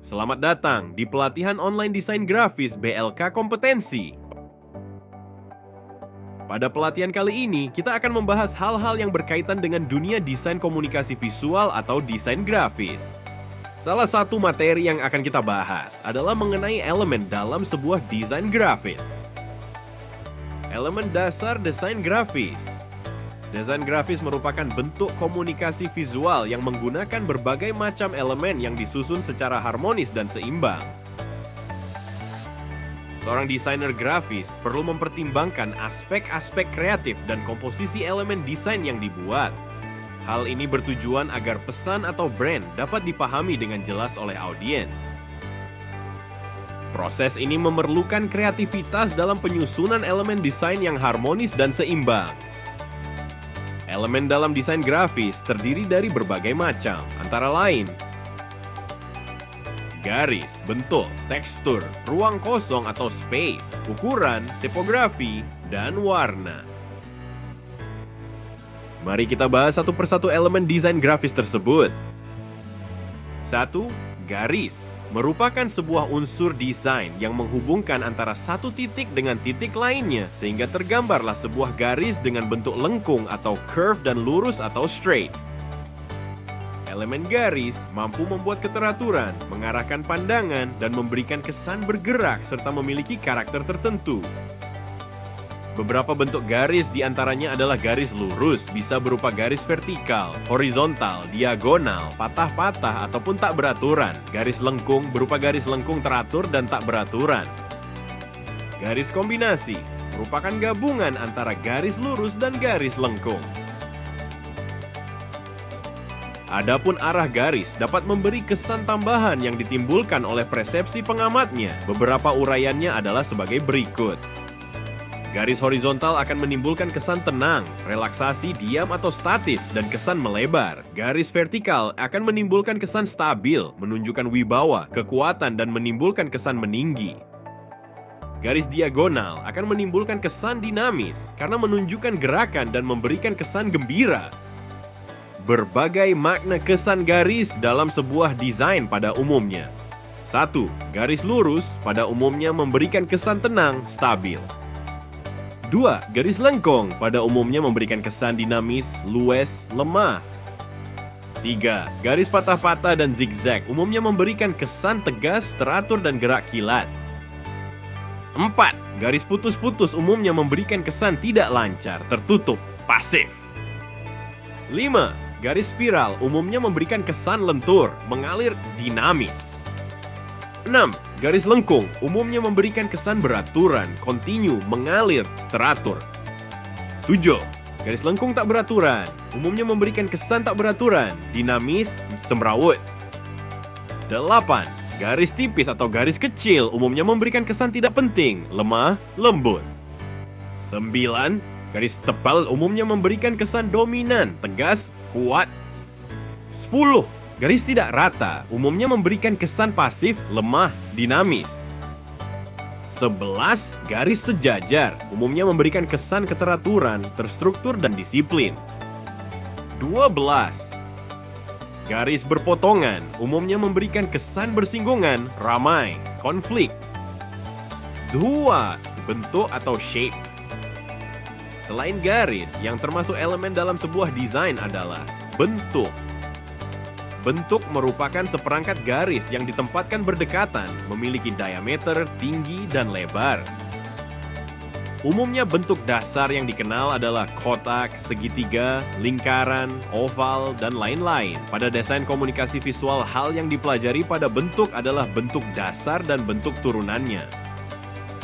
Selamat datang di pelatihan online desain grafis BLK Kompetensi. Pada pelatihan kali ini, kita akan membahas hal-hal yang berkaitan dengan dunia desain komunikasi visual atau desain grafis. Salah satu materi yang akan kita bahas adalah mengenai elemen dalam sebuah desain grafis. Elemen dasar desain grafis. Desain grafis merupakan bentuk komunikasi visual yang menggunakan berbagai macam elemen yang disusun secara harmonis dan seimbang. Seorang desainer grafis perlu mempertimbangkan aspek-aspek kreatif dan komposisi elemen desain yang dibuat. Hal ini bertujuan agar pesan atau brand dapat dipahami dengan jelas oleh audiens. Proses ini memerlukan kreativitas dalam penyusunan elemen desain yang harmonis dan seimbang. Elemen dalam desain grafis terdiri dari berbagai macam, antara lain garis, bentuk, tekstur, ruang kosong atau space, ukuran, tipografi, dan warna. Mari kita bahas satu persatu elemen desain grafis tersebut. 1. Garis merupakan sebuah unsur desain yang menghubungkan antara satu titik dengan titik lainnya sehingga tergambarlah sebuah garis dengan bentuk lengkung atau curve dan lurus atau straight. Elemen garis mampu membuat keteraturan, mengarahkan pandangan, dan memberikan kesan bergerak serta memiliki karakter tertentu. Beberapa bentuk garis diantaranya adalah garis lurus, bisa berupa garis vertikal, horizontal, diagonal, patah-patah, ataupun tak beraturan. Garis lengkung berupa garis lengkung teratur dan tak beraturan. Garis kombinasi merupakan gabungan antara garis lurus dan garis lengkung. Adapun arah garis dapat memberi kesan tambahan yang ditimbulkan oleh persepsi pengamatnya. Beberapa uraiannya adalah sebagai berikut. Garis horizontal akan menimbulkan kesan tenang, relaksasi, diam atau statis, dan kesan melebar. Garis vertikal akan menimbulkan kesan stabil, menunjukkan wibawa, kekuatan, dan menimbulkan kesan meninggi. Garis diagonal akan menimbulkan kesan dinamis, karena menunjukkan gerakan dan memberikan kesan gembira. Berbagai makna kesan garis dalam sebuah desain pada umumnya. 1. Garis lurus pada umumnya memberikan kesan tenang, stabil. 2. Garis lengkung pada umumnya memberikan kesan dinamis, luwes, lemah. 3. Garis patah-patah dan zigzag umumnya memberikan kesan tegas, teratur, dan gerak kilat. 4. Garis putus-putus umumnya memberikan kesan tidak lancar, tertutup, pasif. 5. Garis spiral umumnya memberikan kesan lentur, mengalir, dinamis. 6. Garis lengkung umumnya memberikan kesan beraturan, kontinu, mengalir, teratur. 7. Garis lengkung tak beraturan umumnya memberikan kesan tak beraturan, dinamis, semrawut. 8. Garis tipis atau garis kecil umumnya memberikan kesan tidak penting, lemah, lembut. 9. Garis tebal umumnya memberikan kesan dominan, tegas, kuat. 10. Garis tidak rata umumnya memberikan kesan pasif, lemah, dinamis. 11. Garis sejajar umumnya memberikan kesan keteraturan, terstruktur, dan disiplin. 12. Garis berpotongan umumnya memberikan kesan bersinggungan, ramai, konflik. 2. Bentuk atau shape. Selain garis, yang termasuk elemen dalam sebuah desain adalah bentuk. Bentuk merupakan seperangkat garis yang ditempatkan berdekatan, memiliki diameter, tinggi, dan lebar. Umumnya bentuk dasar yang dikenal adalah kotak, segitiga, lingkaran, oval, dan lain-lain. Pada desain komunikasi visual, hal yang dipelajari pada bentuk adalah bentuk dasar dan bentuk turunannya.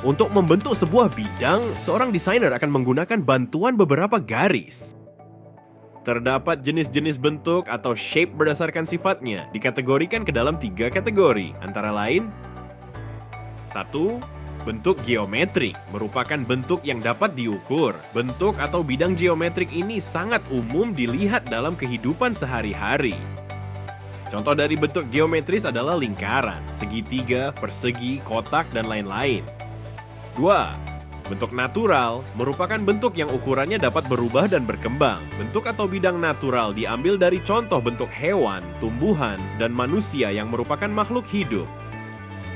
Untuk membentuk sebuah bidang, seorang desainer akan menggunakan bantuan beberapa garis. Terdapat jenis-jenis bentuk atau shape berdasarkan sifatnya, dikategorikan ke dalam 3 kategori, antara lain 1. Bentuk geometrik merupakan bentuk yang dapat diukur. Bentuk atau bidang geometrik ini sangat umum dilihat dalam kehidupan sehari-hari. Contoh dari bentuk geometris adalah lingkaran, segitiga, persegi, kotak, dan lain-lain. 2. Bentuk natural merupakan bentuk yang ukurannya dapat berubah dan berkembang. Bentuk atau bidang natural diambil dari contoh bentuk hewan, tumbuhan, dan manusia yang merupakan makhluk hidup.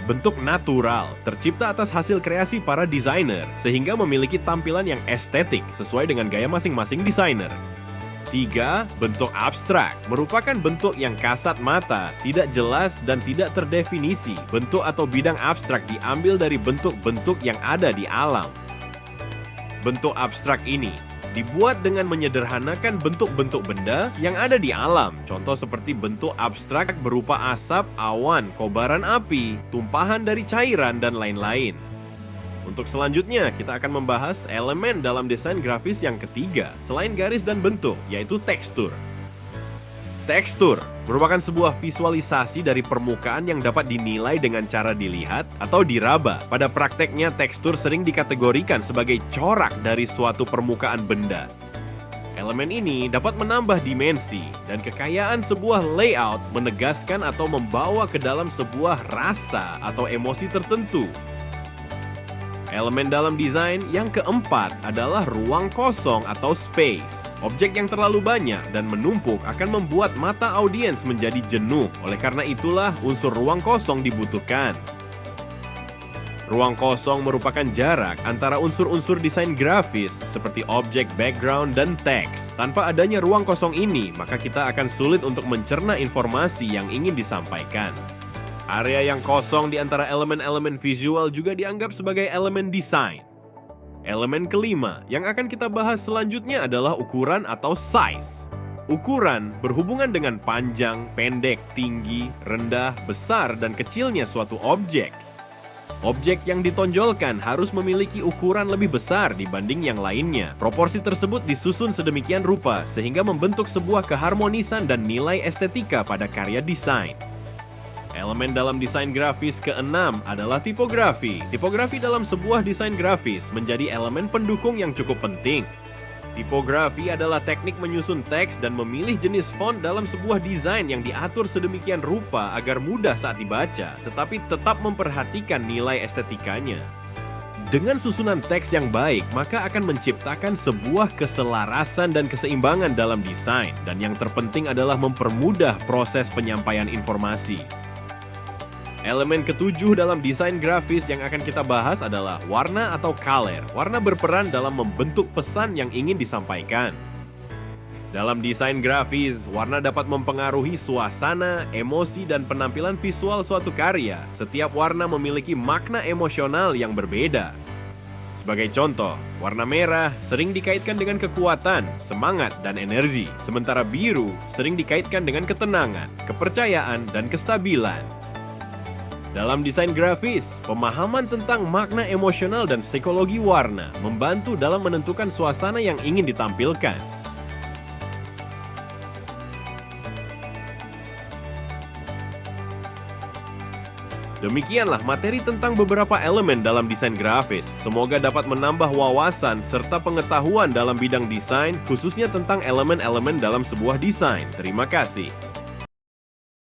Bentuk natural tercipta atas hasil kreasi para desainer, sehingga memiliki tampilan yang estetik sesuai dengan gaya masing-masing desainer. 3. Bentuk abstrak merupakan bentuk yang kasat mata, tidak jelas, dan tidak terdefinisi. Bentuk atau bidang abstrak diambil dari bentuk-bentuk yang ada di alam. Bentuk abstrak ini dibuat dengan menyederhanakan bentuk-bentuk benda yang ada di alam. Contoh seperti bentuk abstrak berupa asap, awan, kobaran api, tumpahan dari cairan, dan lain-lain. Untuk selanjutnya, kita akan membahas elemen dalam desain grafis yang ketiga, selain garis dan bentuk, yaitu tekstur. Tekstur merupakan sebuah visualisasi dari permukaan yang dapat dinilai dengan cara dilihat atau diraba. Pada prakteknya, tekstur sering dikategorikan sebagai corak dari suatu permukaan benda. Elemen ini dapat menambah dimensi dan kekayaan sebuah layout, menegaskan atau membawa ke dalam sebuah rasa atau emosi tertentu. Elemen dalam desain yang keempat adalah ruang kosong atau space. Objek yang terlalu banyak dan menumpuk akan membuat mata audiens menjadi jenuh. Oleh karena itulah unsur ruang kosong dibutuhkan. Ruang kosong merupakan jarak antara unsur-unsur desain grafis seperti objek, background, dan teks. Tanpa adanya ruang kosong ini, maka kita akan sulit untuk mencerna informasi yang ingin disampaikan. Area yang kosong di antara elemen-elemen visual juga dianggap sebagai elemen desain. Elemen kelima yang akan kita bahas selanjutnya adalah ukuran atau size. Ukuran berhubungan dengan panjang, pendek, tinggi, rendah, besar, dan kecilnya suatu objek. Objek yang ditonjolkan harus memiliki ukuran lebih besar dibanding yang lainnya. Proporsi tersebut disusun sedemikian rupa sehingga membentuk sebuah keharmonisan dan nilai estetika pada karya desain. Elemen dalam desain grafis keenam adalah tipografi. Tipografi dalam sebuah desain grafis menjadi elemen pendukung yang cukup penting. Tipografi adalah teknik menyusun teks dan memilih jenis font dalam sebuah desain yang diatur sedemikian rupa agar mudah saat dibaca, tetapi tetap memperhatikan nilai estetikanya. Dengan susunan teks yang baik, maka akan menciptakan sebuah keselarasan dan keseimbangan dalam desain, dan yang terpenting adalah mempermudah proses penyampaian informasi. Elemen ketujuh dalam desain grafis yang akan kita bahas adalah warna atau color. Warna berperan dalam membentuk pesan yang ingin disampaikan. Dalam desain grafis, warna dapat mempengaruhi suasana, emosi, dan penampilan visual suatu karya. Setiap warna memiliki makna emosional yang berbeda. Sebagai contoh, warna merah sering dikaitkan dengan kekuatan, semangat, dan energi. Sementara biru sering dikaitkan dengan ketenangan, kepercayaan, dan kestabilan. Dalam desain grafis, pemahaman tentang makna emosional dan psikologi warna membantu dalam menentukan suasana yang ingin ditampilkan. Demikianlah materi tentang beberapa elemen dalam desain grafis. Semoga dapat menambah wawasan serta pengetahuan dalam bidang desain, khususnya tentang elemen-elemen dalam sebuah desain. Terima kasih.